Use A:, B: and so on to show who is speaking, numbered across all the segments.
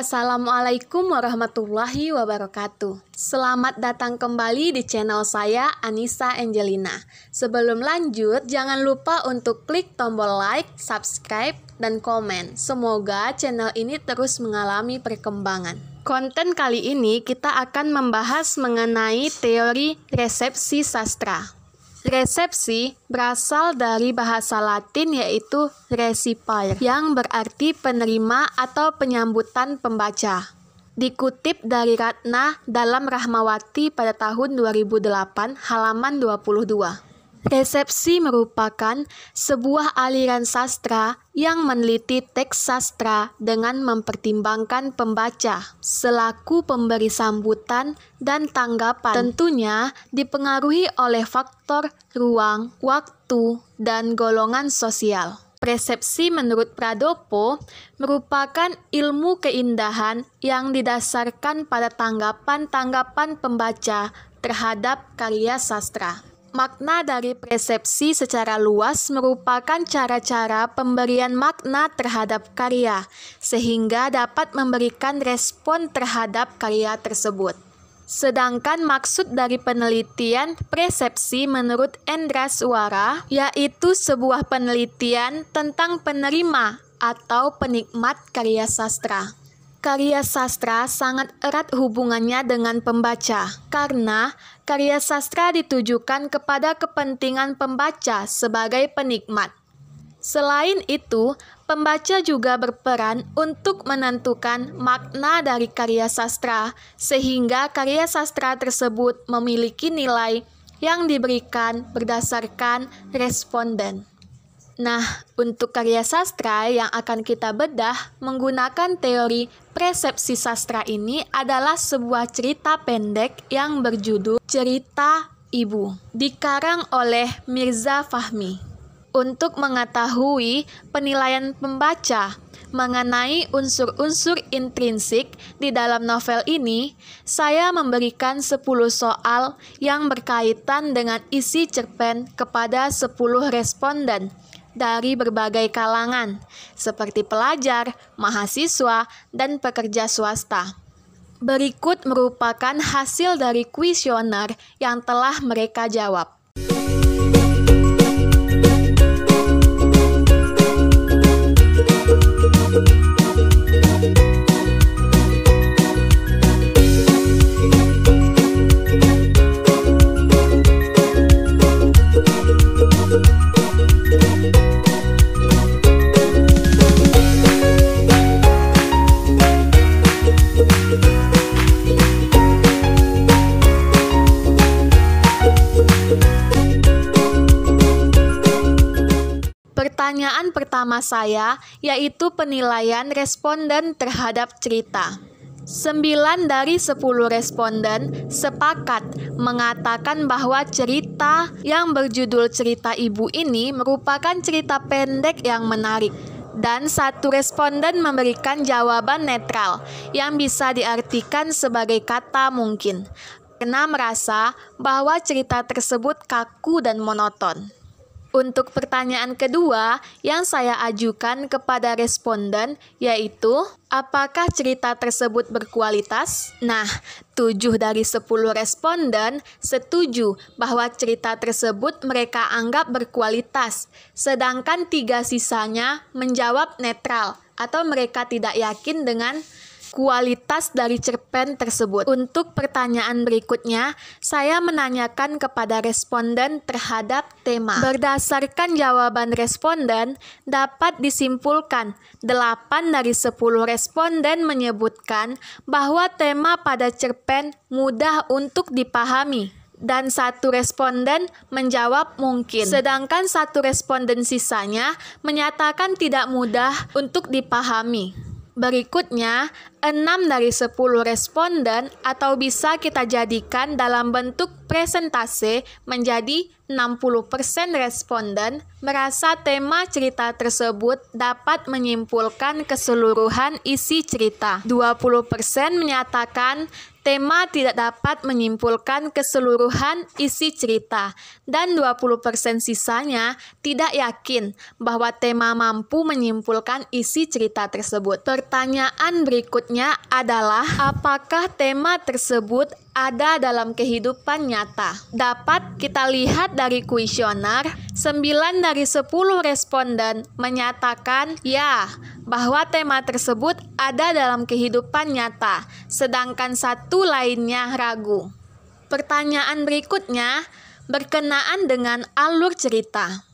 A: Assalamualaikum warahmatullahi wabarakatuh. Selamat datang kembali di channel saya, Anissa Angelina. Sebelum lanjut, jangan lupa untuk klik tombol like, subscribe, dan komen. Semoga channel ini terus mengalami perkembangan. Konten kali ini kita akan membahas mengenai teori resepsi sastra. Resepsi berasal dari bahasa Latin yaitu recipiere, yang berarti penerima atau penyambutan pembaca. Dikutip dari Ratna dalam Rahmawati pada tahun 2008, halaman 22. Resepsi merupakan sebuah aliran sastra yang meneliti teks sastra dengan mempertimbangkan pembaca selaku pemberi sambutan dan tanggapan. Tentunya dipengaruhi oleh faktor ruang, waktu, dan golongan sosial. Persepsi menurut Pradopo merupakan ilmu keindahan yang didasarkan pada tanggapan-tanggapan pembaca terhadap karya sastra. Makna dari persepsi secara luas merupakan cara-cara pemberian makna terhadap karya, sehingga dapat memberikan respon terhadap karya tersebut. Sedangkan maksud dari penelitian persepsi menurut Endraswara yaitu sebuah penelitian tentang penerima atau penikmat karya sastra. Karya sastra sangat erat hubungannya dengan pembaca, karena karya sastra ditujukan kepada kepentingan pembaca sebagai penikmat. Selain itu, pembaca juga berperan untuk menentukan makna dari karya sastra, sehingga karya sastra tersebut memiliki nilai yang diberikan berdasarkan responden. Nah, untuk karya sastra yang akan kita bedah menggunakan teori persepsi sastra ini adalah sebuah cerita pendek yang berjudul Cerita Ibu, dikarang oleh Mirza Fahmi. Untuk mengetahui penilaian pembaca mengenai unsur-unsur intrinsik di dalam novel ini, saya memberikan 10 soal yang berkaitan dengan isi cerpen kepada 10 responden dari berbagai kalangan, seperti pelajar, mahasiswa, dan pekerja swasta. Berikut merupakan hasil dari kuesioner yang telah mereka jawab. Pertanyaan pertama saya yaitu penilaian responden terhadap cerita. 9 dari 10 responden sepakat mengatakan bahwa cerita yang berjudul Cerita Ibu ini merupakan cerita pendek yang menarik. Dan 1 responden memberikan jawaban netral yang bisa diartikan sebagai kata mungkin, karena merasa bahwa cerita tersebut kaku dan monoton. Untuk pertanyaan kedua yang saya ajukan kepada responden yaitu, apakah cerita tersebut berkualitas? Nah, 7 dari 10 responden setuju bahwa cerita tersebut mereka anggap berkualitas, sedangkan 3 sisanya menjawab netral atau mereka tidak yakin dengan kualitas dari cerpen tersebut. Untuk pertanyaan berikutnya, saya menanyakan kepada responden terhadap tema. Berdasarkan jawaban responden, dapat disimpulkan 8 dari 10 responden menyebutkan bahwa tema pada cerpen mudah untuk dipahami. Dan 1 responden menjawab mungkin. Sedangkan 1 responden sisanya menyatakan tidak mudah untuk dipahami. Berikutnya, 6 dari 10 responden atau bisa kita jadikan dalam bentuk presentase menjadi 60% responden merasa tema cerita tersebut dapat menyimpulkan keseluruhan isi cerita. 20% menyatakan tema tidak dapat menyimpulkan keseluruhan isi cerita, dan 20% sisanya tidak yakin bahwa tema mampu menyimpulkan isi cerita tersebut. Pertanyaan berikutnya adalah, apakah tema tersebut ada dalam kehidupan nyata? Dapat kita lihat dari kuesioner, 9 dari 10 responden menyatakan ya, bahwa tema tersebut ada dalam kehidupan nyata, sedangkan satu lainnya ragu. Pertanyaan berikutnya berkenaan dengan alur cerita.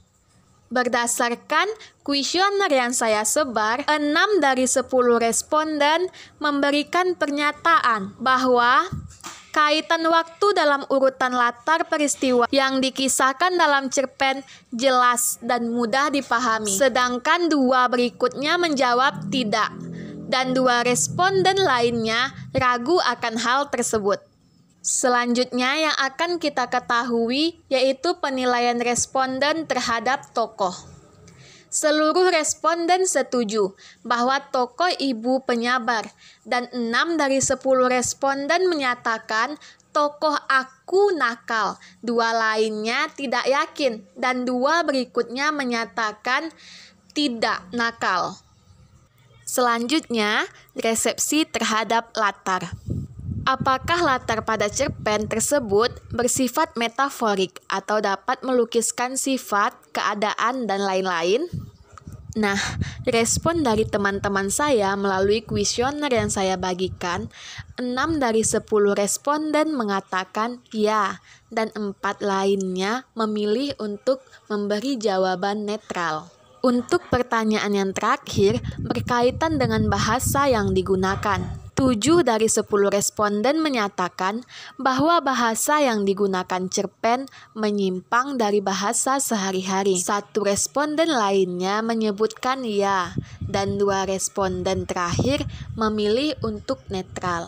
A: Berdasarkan kuesioner yang saya sebar, 6 dari 10 responden memberikan pernyataan bahwa kaitan waktu dalam urutan latar peristiwa yang dikisahkan dalam cerpen jelas dan mudah dipahami. Sedangkan 2 berikutnya menjawab tidak, dan 2 responden lainnya ragu akan hal tersebut. Selanjutnya yang akan kita ketahui yaitu penilaian responden terhadap tokoh. Seluruh responden setuju bahwa tokoh ibu penyabar, dan 6 dari 10 responden menyatakan tokoh aku nakal. 2 lainnya tidak yakin, dan 2 berikutnya menyatakan tidak nakal. Selanjutnya, resepsi terhadap latar. Apakah latar pada cerpen tersebut bersifat metaforik atau dapat melukiskan sifat, keadaan, dan lain-lain? Nah, respon dari teman-teman saya melalui kuesioner yang saya bagikan, 6 dari 10 responden mengatakan ya, dan 4 lainnya memilih untuk memberi jawaban netral. Untuk pertanyaan yang terakhir, berkaitan dengan bahasa yang digunakan. 7 dari 10 responden menyatakan bahwa bahasa yang digunakan cerpen menyimpang dari bahasa sehari-hari. 1 responden lainnya menyebutkan ya, dan 2 responden terakhir memilih untuk netral.